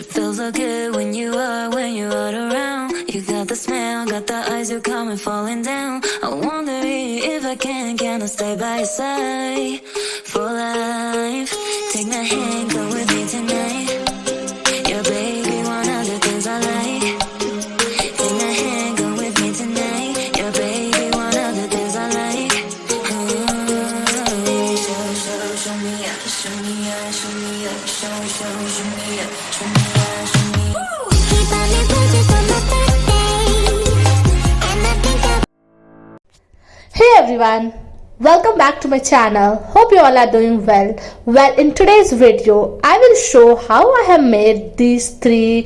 Feels so good when you're around. You got the smell, got the eyes, you're coming falling down. I wonder if I can I stay by your side for life? Take my hand, go with me tonight. Yeah, baby, one of the things I like. Take my hand, go with me tonight. Yeah, baby, one of the things I like. Show me up, show me up, show me up, show me up, show me up, show me up. Keep on me pictures on my birthday, and I think I'll. Hey everyone, welcome back to my channel. Hope you all are doing well. Well, in today's video I will show how I have made these three,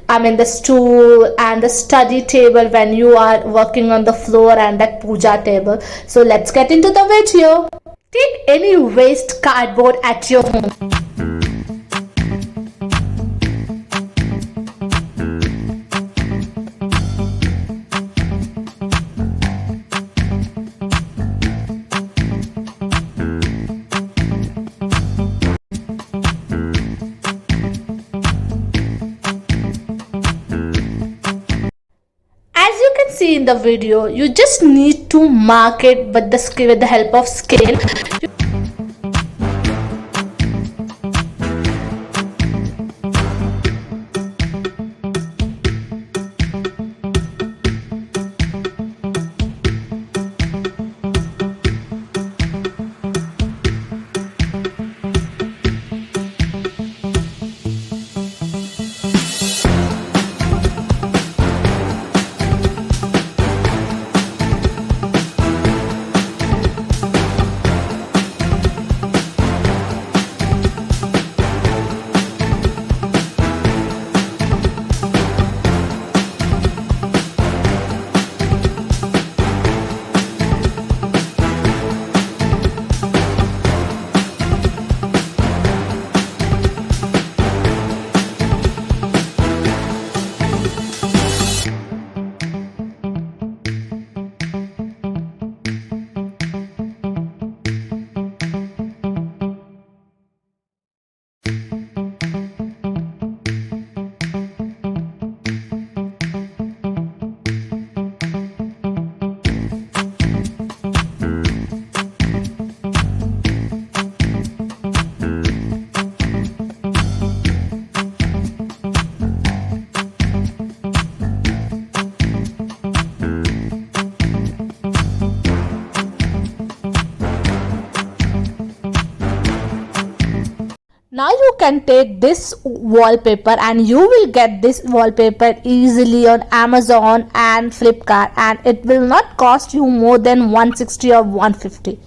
the stool and the study table when you are working on the floor and that puja table. So let's get into the video. Take any waste cardboard at your home. As you can see in the video, you just need to mark it with the help of scale. Now you can take this wallpaper and you will get this wallpaper easily on Amazon and Flipkart, and it will not cost you more than 160 or 150.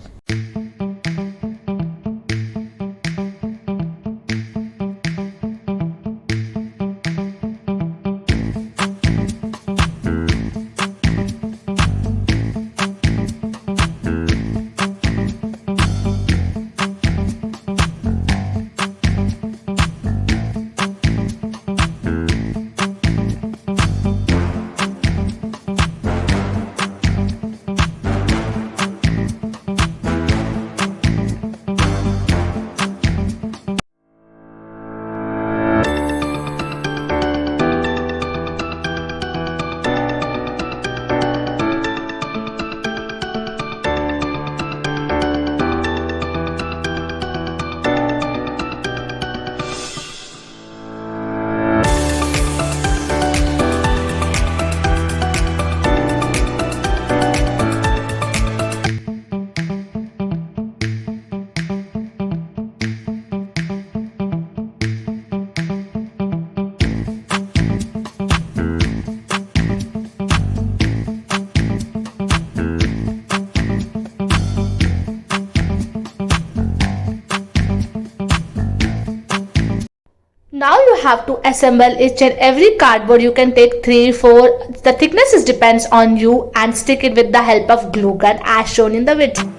Now you have to assemble each and every cardboard. You can take 3-4, the thickness depends on you, and stick it with the help of glue gun as shown in the video.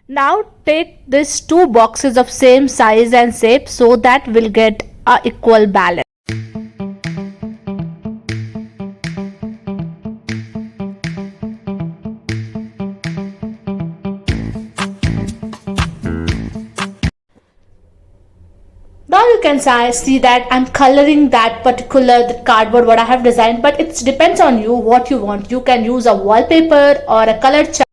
Now take these two boxes of same size and shape so that we'll get a equal balance. you can see that I'm coloring that particular cardboard what I have designed, but it depends on you what you want. You can use a wallpaper or a colored chart.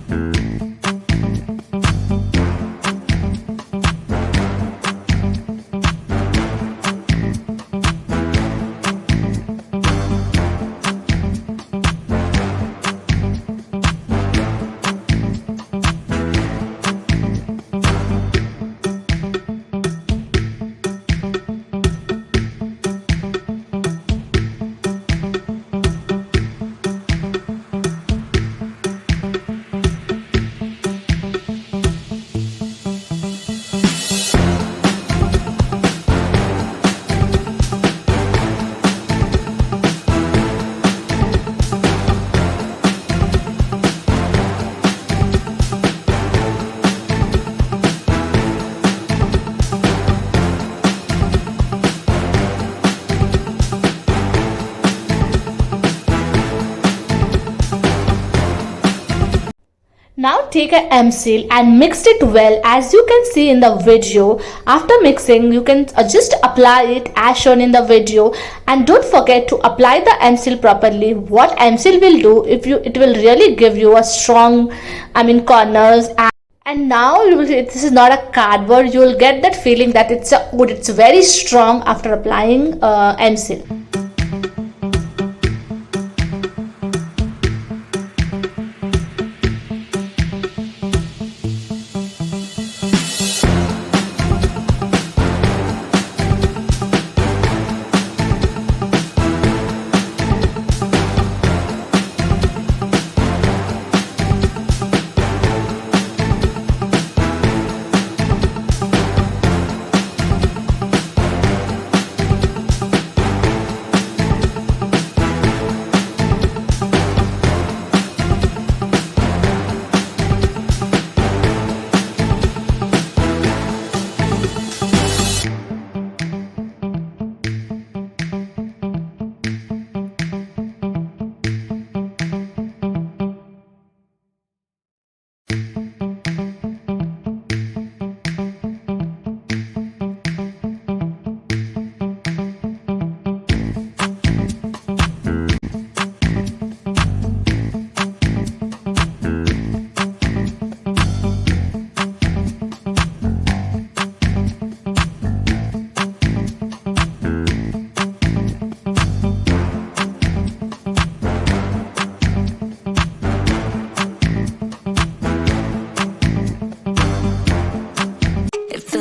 Now take a M seal and mix it well. As you can see in the video, after mixing you can just apply it as shown in the video, and don't forget to apply the M seal properly. What M seal will do, it will really give you a strong corners. And now you will see this is not a cardboard. You will get that feeling that it's a wood. It's very strong after applying M seal.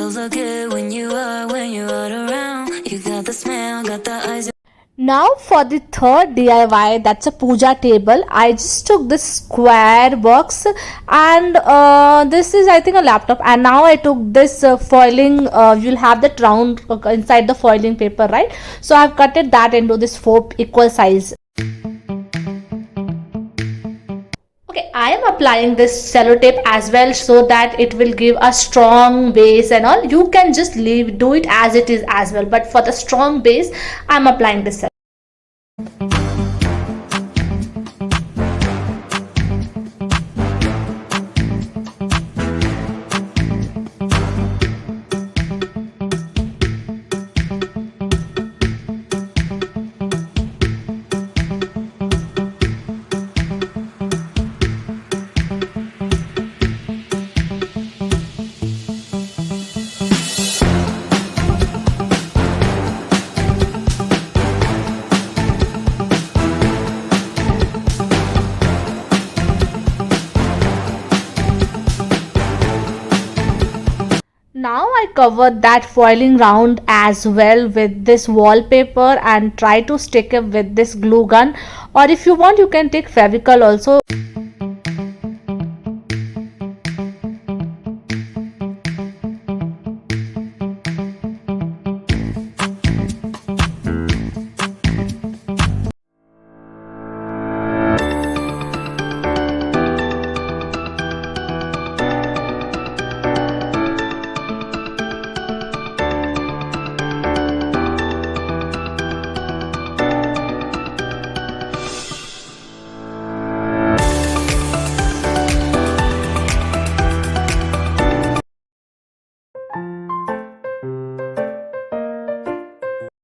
So good when you're around. You got the smell, got the eyes. Now for the third DIY, that's a puja table. I just took this square box, and this is I think a laptop, and now I took this foiling. You'll have that round inside the foiling paper, right? So I've cut it that into this 4 equal size. Okay, I am applying this sellotape as well so that it will give a strong base and all. You can just do it as it is as well, but for the strong base I'm applying this sellotape. Now I covered that foiling round as well with this wallpaper and try to stick it with this glue gun, or if you want you can take Fevicol also.